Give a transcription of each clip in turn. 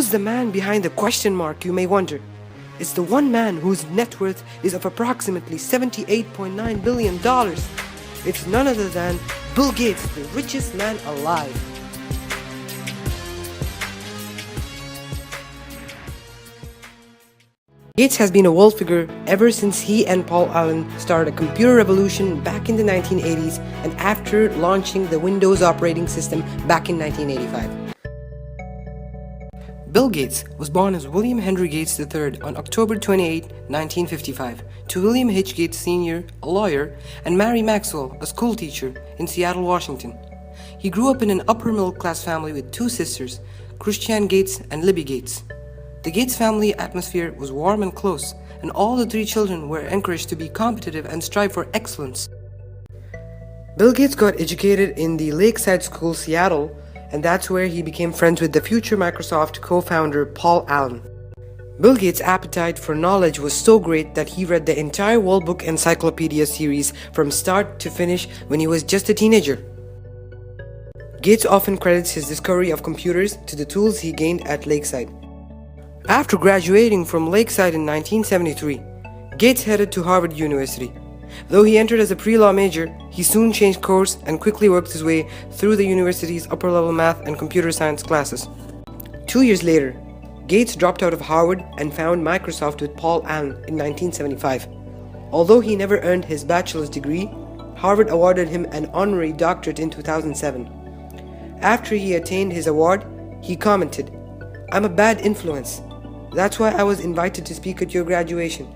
Who's the man behind the question mark, you may wonder? It's the one man whose net worth is of approximately $78.9 billion. It's none other than Bill Gates, the richest man alive. Gates has been a world figure ever since he and Paul Allen started a computer revolution back in the 1980s and after launching the Windows operating system back in 1985. Bill Gates was born as William Henry Gates III on October 28, 1955, to William H. Gates Sr., a lawyer, and Mary Maxwell, a school teacher, in Seattle, Washington. He grew up in an upper-middle-class family with two sisters, Christiane Gates and Libby Gates. The Gates family atmosphere was warm and close, and all the three children were encouraged to be competitive and strive for excellence. Bill Gates got educated in the Lakeside School, Seattle, and that's where he became friends with the future Microsoft co-founder Paul Allen. Bill Gates' appetite for knowledge was so great that he read the entire World Book Encyclopedia series from start to finish when he was just a teenager. Gates often credits his discovery of computers to the tools he gained at Lakeside. After graduating from Lakeside in 1973, Gates headed to Harvard University. Though he entered as a pre-law major, he soon changed course and quickly worked his way through the university's upper-level math and computer science classes. 2 years later, Gates dropped out of Harvard and found Microsoft with Paul Allen in 1975. Although he never earned his bachelor's degree, Harvard awarded him an honorary doctorate in 2007. After he attained his award, he commented, "I'm a bad influence. That's why I was invited to speak at your graduation.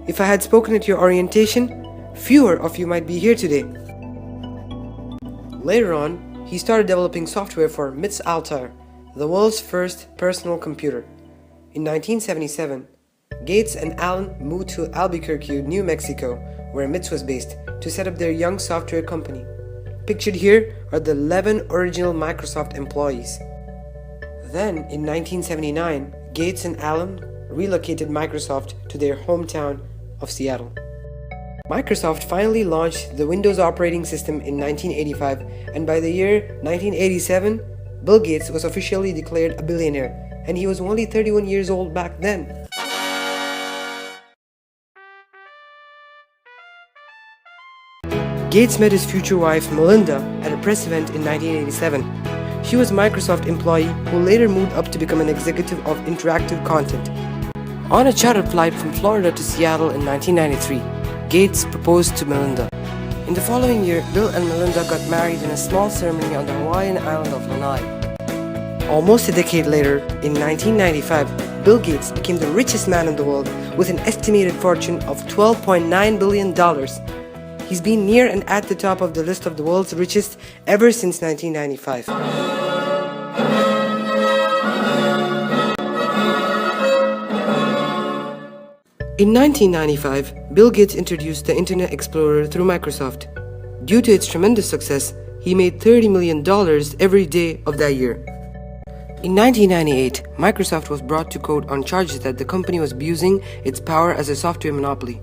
If I had spoken at your orientation, fewer of you might be here today." Later on, he started developing software for MIT's Altair, the world's first personal computer. In 1977, Gates and Allen moved to Albuquerque, New Mexico, where MITS was based, to set up their young software company. Pictured here are the 11 original Microsoft employees. Then, in 1979, Gates and Allen relocated Microsoft to their hometown of Seattle. Microsoft finally launched the Windows operating system in 1985, and by the year 1987, Bill Gates was officially declared a billionaire, and he was only 31 years old back then. Gates met his future wife Melinda at a press event in 1987. She was a Microsoft employee who later moved up to become an executive of interactive content. On a chartered flight from Florida to Seattle in 1993, Gates proposed to Melinda. In the following year, Bill and Melinda got married in a small ceremony on the Hawaiian island of Lanai. Almost a decade later, in 1995, Bill Gates became the richest man in the world with an estimated fortune of $12.9 billion. He's been near and at the top of the list of the world's richest ever since 1995. In 1995, Bill Gates introduced the Internet Explorer through Microsoft. Due to its tremendous success, he made $30 million every day of that year. In 1998, Microsoft was brought to court on charges that the company was abusing its power as a software monopoly.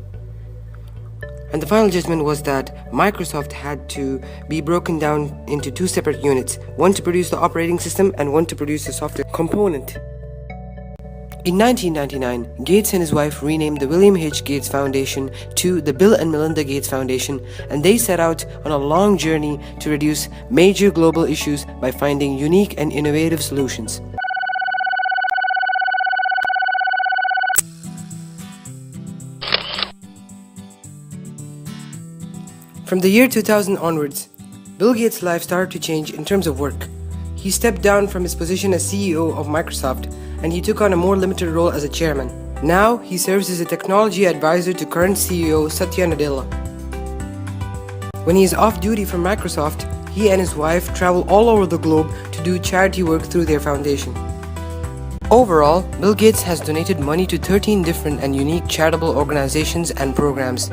And the final judgment was that Microsoft had to be broken down into two separate units, one to produce the operating system and one to produce the software component. In 1999, Gates and his wife renamed the William H. Gates Foundation to the Bill and Melinda Gates Foundation, and they set out on a long journey to reduce major global issues by finding unique and innovative solutions. From the year 2000 onwards, Bill Gates' life started to change in terms of work. He stepped down from his position as CEO of Microsoft, and he took on a more limited role as a chairman. Now, he serves as a technology advisor to current CEO Satya Nadella. When he is off duty from Microsoft, he and his wife travel all over the globe to do charity work through their foundation. Overall, Bill Gates has donated money to 13 different and unique charitable organizations and programs.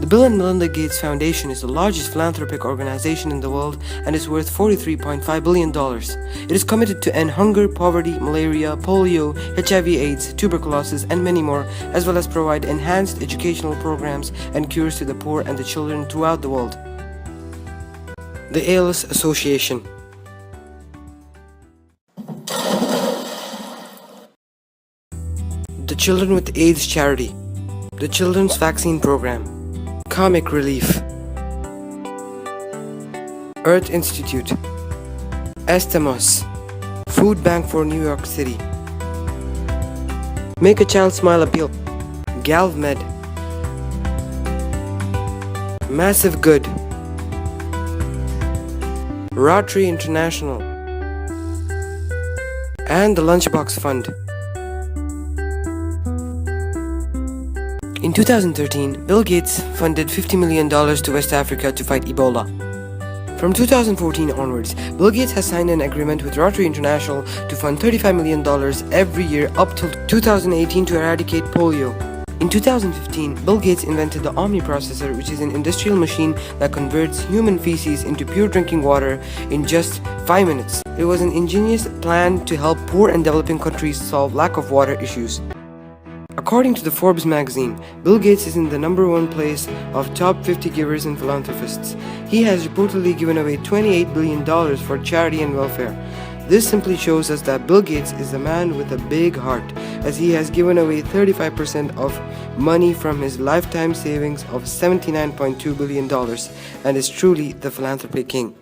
The Bill and Melinda Gates Foundation is the largest philanthropic organization in the world and is worth $43.5 billion. It is committed to end hunger, poverty, malaria, polio, HIV/AIDS, tuberculosis, and many more, as well as provide enhanced educational programs and cures to the poor and the children throughout the world. The ALS Association. the Children with AIDS Charity, the Children's Vaccine Program, Comic Relief, Earth Institute, Estamos, Food Bank for New York City, Make a Child Smile Appeal, GalvMed, Massive Good, Rotary International, and the Lunchbox Fund. In 2013, Bill Gates funded $50 million to West Africa to fight Ebola. From 2014 onwards, Bill Gates has signed an agreement with Rotary International to fund $35 million every year up till 2018 to eradicate polio. In 2015, Bill Gates invented the Omni processor, which is an industrial machine that converts human feces into pure drinking water in just 5 minutes. It was an ingenious plan to help poor and developing countries solve lack of water issues. According to the Forbes magazine, Bill Gates is in the #1 place of top 50 givers and philanthropists. He has reportedly given away $28 billion for charity and welfare. This simply shows us that Bill Gates is a man with a big heart, as he has given away 35% of money from his lifetime savings of $79.2 billion and is truly the philanthropy king.